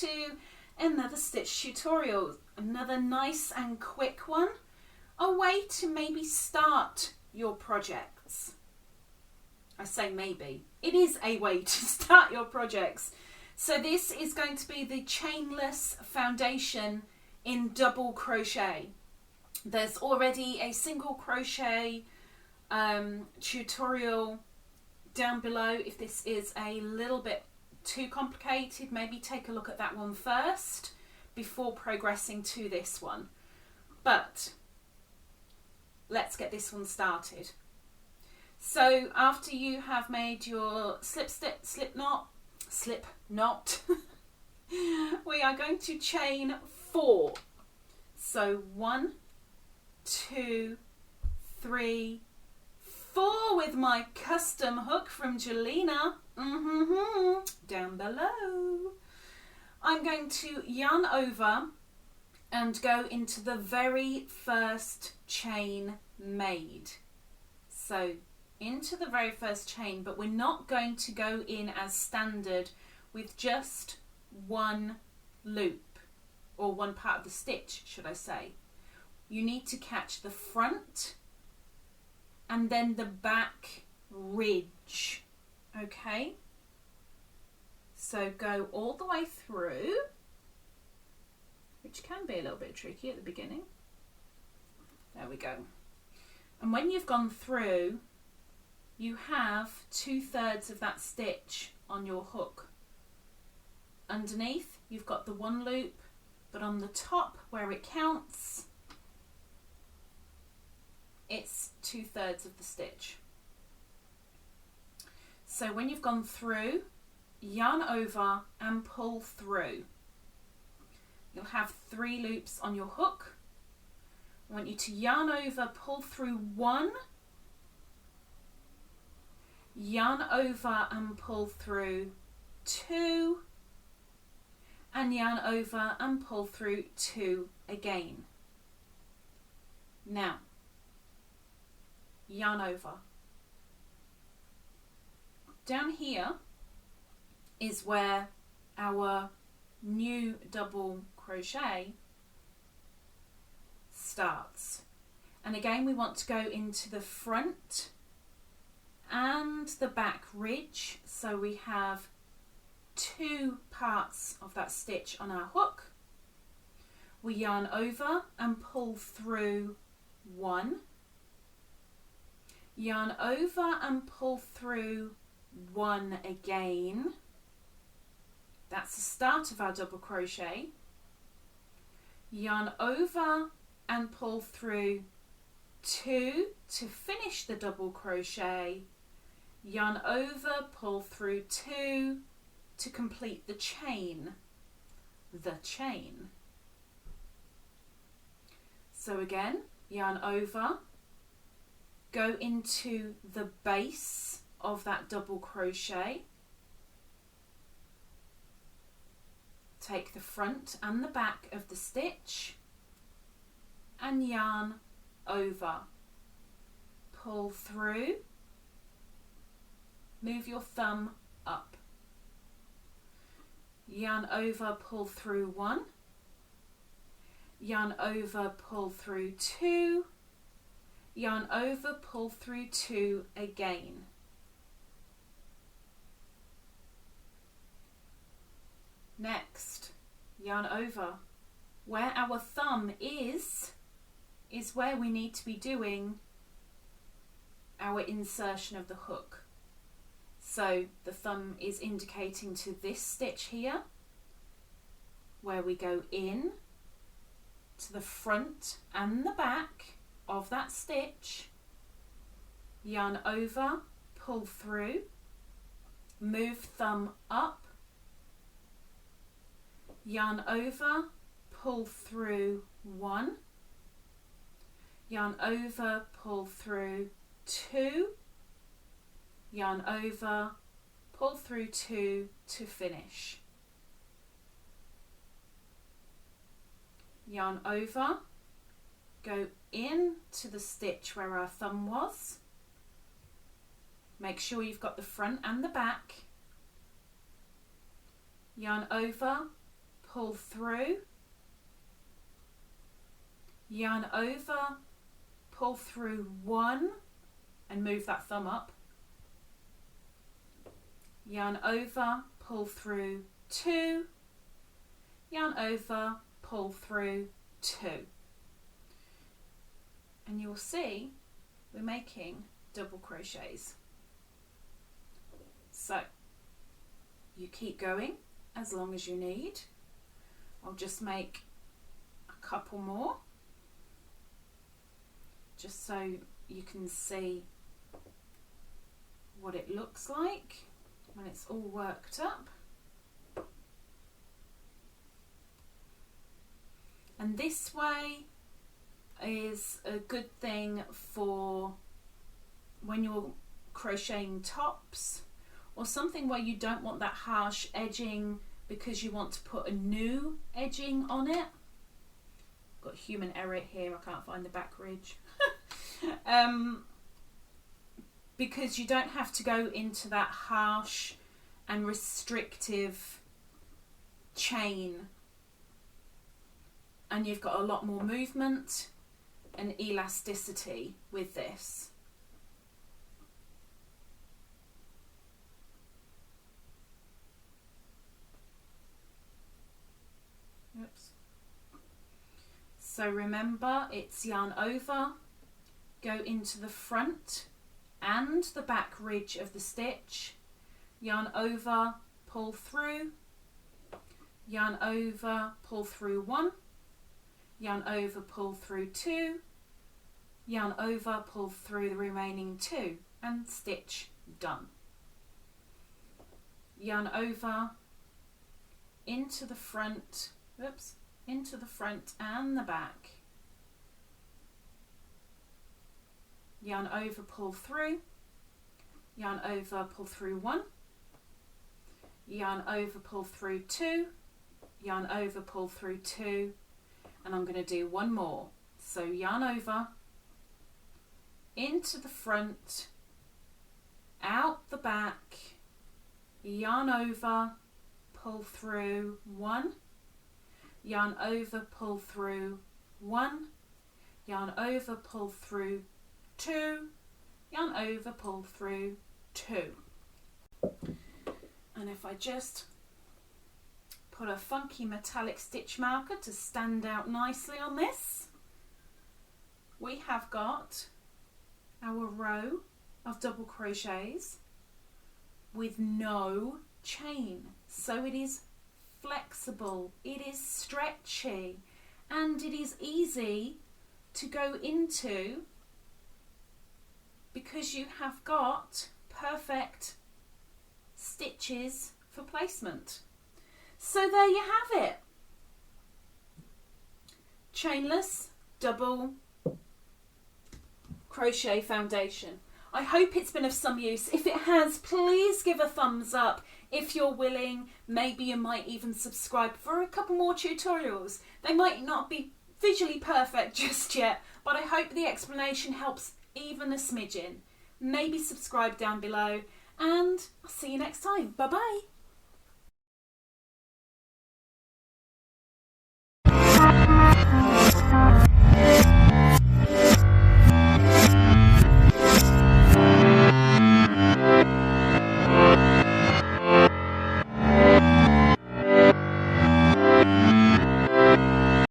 to another stitch tutorial, another nice and quick one, a way to maybe start your projects. I say maybe, it is a way to start your projects. So this is going to be the chainless foundation in double crochet. There's already a single crochet tutorial down below. If this is a little bit too complicated, maybe take a look at that one first before progressing to this one. But let's get this one started. So after you have made your slip knot, we are going to chain 4. So 1, 2, 3, 4 with my custom hook from Jelena. Down below. I'm going to yarn over and go into the very first chain made. So into the very first chain, but we're not going to go in as standard with just one loop, or one part of the stitch, should I say. You need to catch the front and then the back ridge, okay? So go all the way through, which can be a little bit tricky at the beginning. There we go. And when you've gone through, you have 2/3 of that stitch on your hook. Underneath, you've got the one loop, but on the top where it counts, it's 2/3 of the stitch. So when you've gone through, yarn over and pull through. You'll have 3 loops on your hook. I want you to yarn over, pull through 1, yarn over and pull through 2, and yarn over and pull through 2 again. Now, yarn over. Down here is where our new double crochet starts. And again, we want to go into the front and the back ridge. So we have 2 parts of that stitch on our hook. We yarn over and pull through 1. Yarn over and pull through 1 again. That's the start of our double crochet. Yarn over and pull through 2 to finish the double crochet. Yarn over, pull through 2 to complete the chain. So again, yarn over, go into the base of that double crochet, take the front and the back of the stitch and yarn over, pull through, move your thumb up, yarn over, pull through 1, yarn over, pull through 2, yarn over, pull through 2 again. Next, yarn over. Where our thumb is where we need to be doing our insertion of the hook. So the thumb is indicating to this stitch here, where we go in to the front and the back of that stitch, yarn over, pull through, move thumb up, yarn over, pull through 1, yarn over, pull through 2, yarn over, pull through 2 to finish. Yarn over, go into the stitch where our thumb was, make sure you've got the front and the back, yarn over, pull through, yarn over, pull through 1 and move that thumb up, yarn over, pull through 2, yarn over, pull through 2, and you'll see we're making double crochets. So you keep going as long as you need. I'll just make a couple more just so you can see what it looks like when it's all worked up. And this way is a good thing for when you're crocheting tops or something where you don't want that harsh edging because you want to put a new edging on it. Got human error here, I can't find the back ridge. Because you don't have to go into that harsh and restrictive chain, and you've got a lot more movement and elasticity with this. Oops. So remember, it's yarn over, go into the front and the back ridge of the stitch, yarn over, pull through, yarn over, pull through 1, yarn over, pull through 2, yarn over, pull through the remaining 2, and stitch done. Yarn over into the front, oops, into the front and the back, yarn over, pull through, yarn over, pull through 1, yarn over, pull through 2, yarn over, pull through 2, and I'm going to do one more. So yarn over, into the front, out the back, yarn over, pull through 1, yarn over, pull through 1, yarn over, pull through 2, yarn over, pull through 2. And if I just put a funky metallic stitch marker to stand out nicely on this, we have got our row of double crochets with no chain. So it is flexible, it is stretchy, and it is easy to go into because you have got perfect stitches for placement. So there you have it. Chainless double crochet foundation. I hope it's been of some use. If it has, please give a thumbs up. If you're willing, maybe you might even subscribe for a couple more tutorials. They might not be visually perfect just yet, but I hope the explanation helps even a smidgen. Maybe subscribe down below, and I'll see you next time. Bye bye.